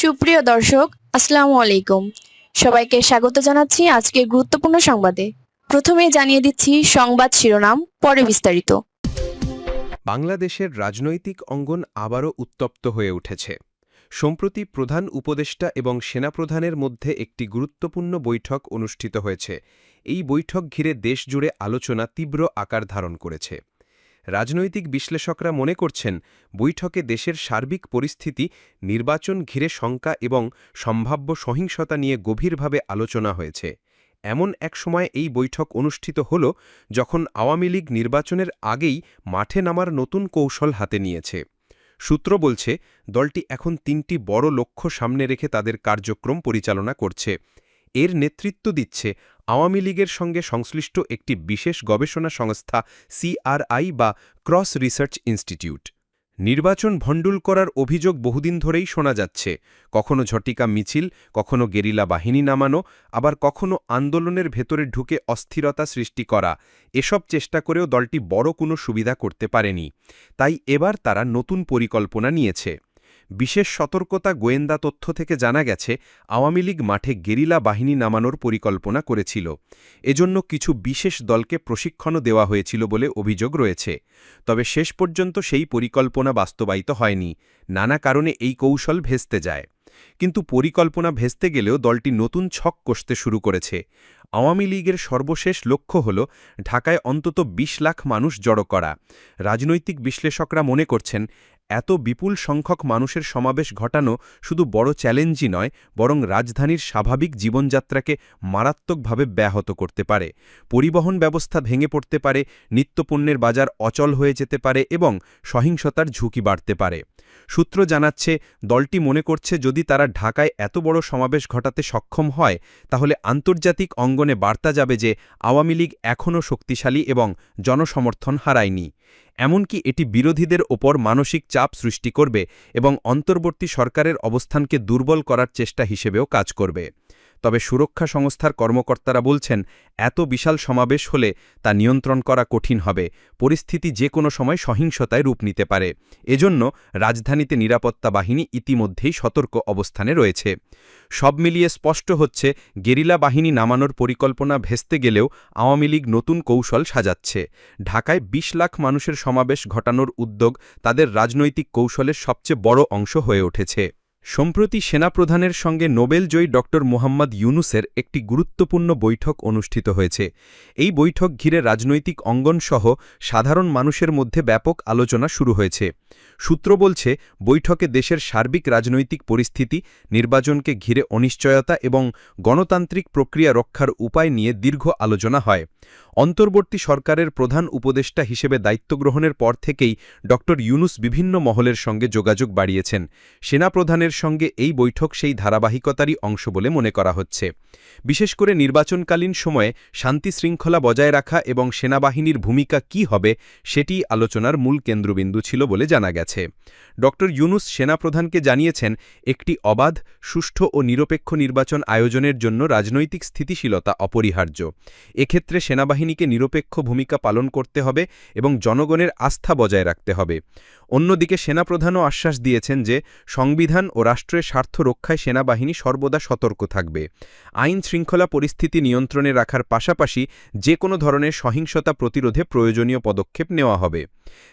সুপ্রিয় দর্শক, আসসালামু আলাইকুম। সবাইকে স্বাগত জানাচ্ছি আজকের গুরুত্বপূর্ণ সংবাদে। প্রথমেই জানিয়ে দিচ্ছি সংবাদ শিরোনাম, পরে বিস্তারিত। বাংলাদেশের রাজনৈতিক অঙ্গন আবারও উত্তপ্ত হয়ে উঠেছে। সম্প্রতি প্রধান উপদেষ্টা এবং সেনাপ্রধানের মধ্যে একটি গুরুত্বপূর্ণ বৈঠক অনুষ্ঠিত হয়েছে। এই বৈঠক ঘিরে দেশজুড়ে আলোচনা তীব্র আকার ধারণ করেছে। রাজনৈতিক বিশ্লেষকরা মনে করছেন, বৈঠকে দেশের সার্বিক পরিস্থিতি, নির্বাচন ঘিরে শঙ্কা এবং সম্ভাব্য সহিংসতা নিয়ে গভীরভাবে আলোচনা হয়েছে। এমন এক সময় এই বৈঠক অনুষ্ঠিত হল যখন আওয়ামী লীগ নির্বাচনের আগেই মাঠে নামার নতুন কৌশল হাতে নিয়েছে। সূত্র বলছে, দলটি এখন তিনটি বড় লক্ষ্য সামনে রেখে তাদের কার্যক্রম পরিচালনা করছে। এর নেতৃত্ব দিচ্ছে আওয়ামী লীগের সঙ্গে সংশ্লিষ্ট একটি বিশেষ গবেষণা সংস্থা সিআরআই বা ক্রস রিসার্চ ইনস্টিটিউট। নির্বাচন ভণ্ডুল করার অভিযোগ বহুদিন ধরেই শোনা যাচ্ছে। কখনো ঝটিকা মিছিল, কখনো গেরিলা বাহিনী নামানো, আবার কখনো আন্দোলনের ভেতরে ঢুকে অস্থিরতা সৃষ্টি করা। এসব চেষ্টা করেও দলটি বড় কোনো সুবিধা করতে পারেনি। তাই এবার তারা নতুন পরিকল্পনা নিয়েছে। বিশেষ সতর্কতা গোয়েন্দা তথ্য থেকে জানা গেছে, আওয়ামী লীগ মাঠে গেরিলা বাহিনী নামানোর পরিকল্পনা করেছিল। এজন্য কিছু বিশেষ দলকে প্রশিক্ষণও দেওয়া হয়েছিল বলে অভিযোগ রয়েছে। তবে শেষ পর্যন্ত সেই পরিকল্পনা বাস্তবায়িত হয়নি। নানা কারণে এই কৌশল ভেস্তে যায়। কিন্তু পরিকল্পনা ভেস্তে গেলেও দলটি নতুন ছক কষতে শুরু করেছে। আওয়ামী লীগের সর্বশেষ লক্ষ্য হল ঢাকায় অন্তত ২০ লাখ মানুষ জড়ো করা। রাজনৈতিক বিশ্লেষকরা মনে করছেন, এত বিপুল সংখ্যক মানুষের সমাবেশ ঘটানো শুধু বড় চ্যালেঞ্জই নয়, বরং রাজধানীর স্বাভাবিক জীবনযাত্রাকে মারাত্মকভাবে ব্যাহত করতে পারে। পরিবহন ব্যবস্থা ভেঙে পড়তে পারে, নিত্যপণ্যের বাজার অচল হয়ে যেতে পারে এবং সহিংসতার ঝুঁকি বাড়তে পারে। সূত্র জানাচ্ছে, দলটি মনে করছে, যদি তারা ঢাকায় এত বড় সমাবেশ ঘটাতে সক্ষম হয়, তাহলে আন্তর্জাতিক অঙ্গনে বার্তা যাবে যে আওয়ামী লীগ এখনও শক্তিশালী এবং জনসমর্থন হারায়নি। এমনকি এটি বিরোধীদের ওপর মানসিক চাপ সৃষ্টি করবে এবং অন্তর্বর্তী সরকারের অবস্থানকে দুর্বল করার চেষ্টা হিসেবেও কাজ করবে। তবে সুরক্ষা সংস্থার কর্মকর্তারা বলছেন, এত বিশাল সমাবেশ হলে তা নিয়ন্ত্রণ করা কঠিন হবে। পরিস্থিতি যে কোনো সময় সহিংসতায় রূপ নিতে পারে। এজন্য রাজধানীতে নিরাপত্তা বাহিনী ইতিমধ্যেই সতর্ক অবস্থানে রয়েছে। সব মিলিয়ে স্পষ্ট হচ্ছে, গেরিলা বাহিনী নামানোর পরিকল্পনা ভেস্তে গেলেও আওয়ামী লীগ নতুন কৌশল সাজাচ্ছে। ঢাকায় ২০ লাখ মানুষের সমাবেশ ঘটানোর উদ্যোগ তাদের রাজনৈতিক কৌশলের সবচেয়ে বড় অংশ হয়ে উঠেছে। সম্প্রতি সেনাপ্রধানের সঙ্গে নোবেলজয়ী ড. মোহাম্মদ ইউনুসের একটি গুরুত্বপূর্ণ বৈঠক অনুষ্ঠিত হয়েছে। এই বৈঠক ঘিরে রাজনৈতিক অঙ্গনসহ সাধারণ মানুষের মধ্যে ব্যাপক আলোচনা শুরু হয়েছে। সূত্র বলছে, বৈঠকে দেশের সার্বিক রাজনৈতিক পরিস্থিতি, নির্বাচনকে ঘিরে অনিশ্চয়তা এবং গণতান্ত্রিক প্রক্রিয়া রক্ষার উপায় নিয়ে দীর্ঘ আলোচনা হয়। অন্তর্বর্তী সরকারের প্রধান উপদেষ্টা হিসেবে দায়িত্ব গ্রহণের পর থেকেই ড. ইউনুস বিভিন্ন মহলের সঙ্গে যোগাযোগ বাড়িয়েছেন। সেনাপ্রধানের সঙ্গে এই বৈঠক সেই ধারাবাহিকতারই অংশ বলে মনে করা হচ্ছে। বিশেষ করে নির্বাচনকালীন সময়ে শান্তি শৃঙ্খলা বজায় রাখা এবং সেনাবাহিনীর ভূমিকা কী হবে, সেটি আলোচনার মূল কেন্দ্রবিন্দু ছিল বলে জানা গেছে। ড. ইউনুস সেনাপ্রধানকে জানিয়েছেন, একটি অবাধ, সুষ্ঠু ও নিরপেক্ষ নির্বাচন আয়োজনের জন্য রাজনৈতিক স্থিতিশীলতা অপরিহার্য। এক্ষেত্রে সেনাবাহিনীকে নিরপেক্ষ ভূমিকা পালন করতে হবে এবং জনগণের আস্থা বজায় রাখতে হবে। অন্যদিকে সেনাপ্রধানও আশ্বাস দিয়েছেন যে সংবিধান ও রাষ্ট্রের স্বার্থ রক্ষায় সেনাবাহিনী সর্বদা সতর্ক থাকবে। আইন শৃঙ্খলা পরিস্থিতি নিয়ন্ত্রণে রাখার পাশাপাশি যে কোনো ধরনের সহিংসতা প্রতিরোধে প্রয়োজনীয় পদক্ষেপ নেওয়া হবে।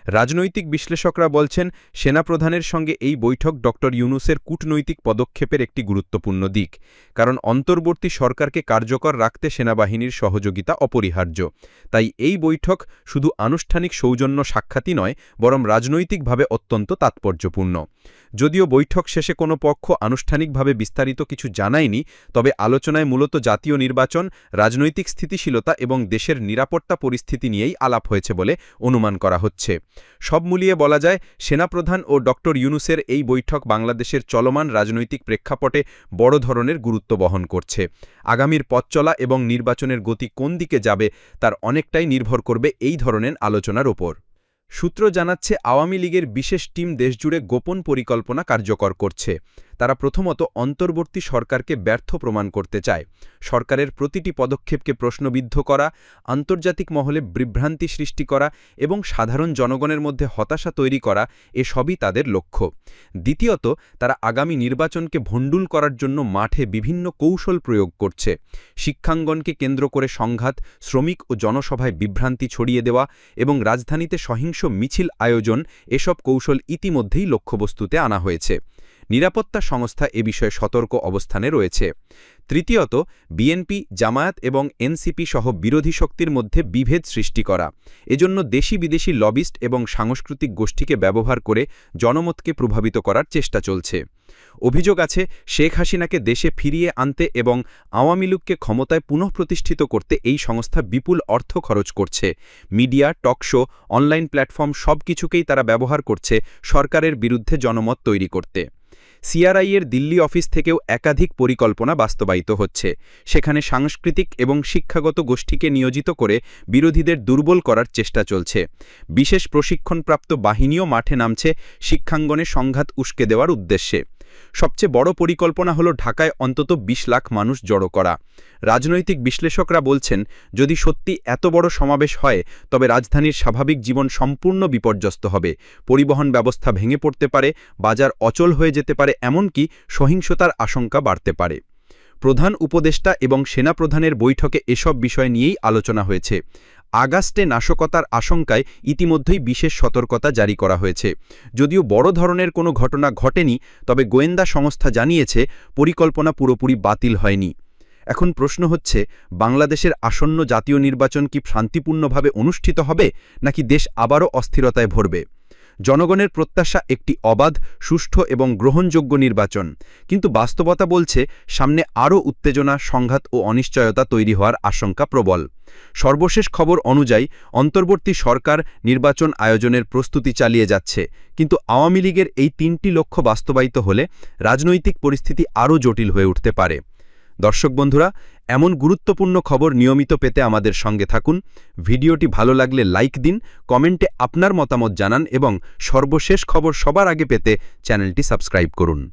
রাজনৈতিক বিশ্লেষকরা বলছেন, সেনাপ্রধানের সঙ্গে এই বৈঠক ড. ইউনুসের কূটনৈতিক পদক্ষেপের একটি গুরুত্বপূর্ণ দিক। কারণ অন্তর্বর্তী সরকারকে কার্যকর রাখতে সেনাবাহিনীর সহযোগিতা অপরিহার্য। তাই এই বৈঠক শুধু আনুষ্ঠানিক সৌজন্য সাক্ষাৎই নয়, বরং রাজনৈতিকভাবে অত্যন্ত তাৎপর্যপূর্ণ। যদিও বৈঠক শেষে কোনো পক্ষ আনুষ্ঠানিকভাবে বিস্তারিত কিছু জানায়নি, তবে আলোচনায় মূলত জাতীয় নির্বাচন, রাজনৈতিক স্থিতিশীলতা এবং দেশের নিরাপত্তা পরিস্থিতি নিয়েই আলাপ হয়েছে বলে অনুমান করা হচ্ছে। সব মিলিয়ে বলা যায়, সেনাপ্রধান ও ড. ইউনুসের এই বৈঠক বাংলাদেশের চলমান রাজনৈতিক প্রেক্ষাপটে বড় ধরনের গুরুত্ব বহন করছে। আগামীর পথ চলা এবং নির্বাচনের গতি কোন দিকে যাবে, তার অনেকটাই নির্ভর করবে এই ধরনের আলোচনার ওপর। সূত্র জানাচ্ছে, আওয়ামী লীগের বিশেষ টিম দেশজুড়ে গোপন পরিকল্পনা কার্যকর করছে। তারা প্রথমত অন্তর্বর্তী সরকারকে ব্যর্থ প্রমাণ করতে চায়। সরকারের প্রতিটি পদক্ষেপকে প্রশ্নবিদ্ধ করা, আন্তর্জাতিক মহলে বিভ্রান্তি সৃষ্টি করা এবং সাধারণ জনগণের মধ্যে হতাশা তৈরি করা এসবই তাদের লক্ষ্য। দ্বিতীয়ত, তারা আগামী নির্বাচনকে ভণ্ডুল করার জন্য মাঠে বিভিন্ন কৌশল প্রয়োগ করছে। শিক্ষাঙ্গনকে কেন্দ্র করে সংঘাত, শ্রমিক ও জনসভায় বিভ্রান্তি ছড়িয়ে দেওয়া এবং রাজধানীতে সহিংস মিছিল আয়োজন এসব কৌশল ইতিমধ্যেই লক্ষ্যবস্তুতে আনা হয়েছে। নিরাপত্তা সংস্থা এ বিষয়ে সতর্ক অবস্থানে রয়েছে। তৃতীয়ত, বিএনপি, জামায়াত এবং এনসিপি সহ বিরোধী শক্তির মধ্যে বিভেদ সৃষ্টি করা। এজন্য দেশি বিদেশি লবিস্ট এবং সাংস্কৃতিক গোষ্ঠীকে ব্যবহার করে জনমতকে প্রভাবিত করার চেষ্টা চলছে। অভিযোগ আছে, শেখ হাসিনাকে দেশে ফিরিয়ে আনতে এবং আওয়ামী লীগকে ক্ষমতায় পুনঃপ্রতিষ্ঠিত করতে এই সংস্থা বিপুল অর্থ খরচ করছে। মিডিয়া, টকশো, অনলাইন প্ল্যাটফর্ম সবকিছুকেই তারা ব্যবহার করছে সরকারের বিরুদ্ধে জনমত তৈরি করতে। সিআরআই-এর দিল্লি অফিস থেকেও একাধিক পরিকল্পনা বাস্তবায়িত হচ্ছে। সেখানে সাংস্কৃতিক এবং শিক্ষাগত গোষ্ঠীকে নিয়োজিত করে বিরোধীদের দুর্বল করার চেষ্টা চলছে। বিশেষ প্রশিক্ষণপ্রাপ্ত বাহিনীও মাঠে নামছে শিক্ষাঙ্গনে সংঘাত উস্কে দেওয়ার উদ্দেশ্যে। সবচেয়ে বড় পরিকল্পনা হলো ঢাকায় অন্তত ২০ লাখ মানুষ জড়ো করা। রাজনৈতিক বিশ্লেষকরা বলছেন, যদি সত্যি এত বড় সমাবেশ হয় তবে রাজধানীর স্বাভাবিক জীবন সম্পূর্ণ বিপর্যস্ত হবে। পরিবহন ব্যবস্থা ভেঙে পড়তে পারে, বাজার অচল হয়ে যেতে পারে, এমনকি সহিংসতার আশঙ্কা বাড়তে পারে। প্রধান উপদেষ্টা এবং সেনাপ্রধানের বৈঠকে এসব বিষয় নিয়েই আলোচনা হয়েছে। আগস্টে নাশকতার আশঙ্কায় ইতিমধ্যেই বিশেষ সতর্কতা জারি করা হয়েছে। যদিও বড় ধরনের কোনো ঘটনা ঘটেনি, তবে গোয়েন্দা সংস্থা জানিয়েছে পরিকল্পনা পুরোপুরি বাতিল হয়নি। এখন প্রশ্ন হচ্ছে, বাংলাদেশের আসন্ন জাতীয় নির্বাচন কি শান্তিপূর্ণভাবে অনুষ্ঠিত হবে, নাকি দেশ আবারও অস্থিরতায় ভরবে? জনগণের প্রত্যাশা একটি অবাধ, সুষ্ঠু এবং গ্রহণযোগ্য নির্বাচন, কিন্তু বাস্তবতা বলছে সামনে আরও উত্তেজনা, সংঘাত ও অনিশ্চয়তা তৈরি হওয়ার আশঙ্কা প্রবল। সর্বশেষ খবর অনুযায়ী অন্তর্বর্তী সরকার নির্বাচন আয়োজনের প্রস্তুতি চালিয়ে যাচ্ছে, কিন্তু আওয়ামী লীগের এই ৩টি লক্ষ্য বাস্তবায়িত হলে রাজনৈতিক পরিস্থিতি আরও জটিল হয়ে উঠতে পারে। দর্শক বন্ধুরা, এমন গুরুত্বপূর্ণ খবর নিয়মিত পেতে আমাদের সঙ্গে থাকুন। ভিডিওটি ভালো লাগলে লাইক দিন, কমেন্টে আপনার মতামত জানান এবং সর্বশেষ খবর সবার আগে পেতে চ্যানেলটি সাবস্ক্রাইব করুন।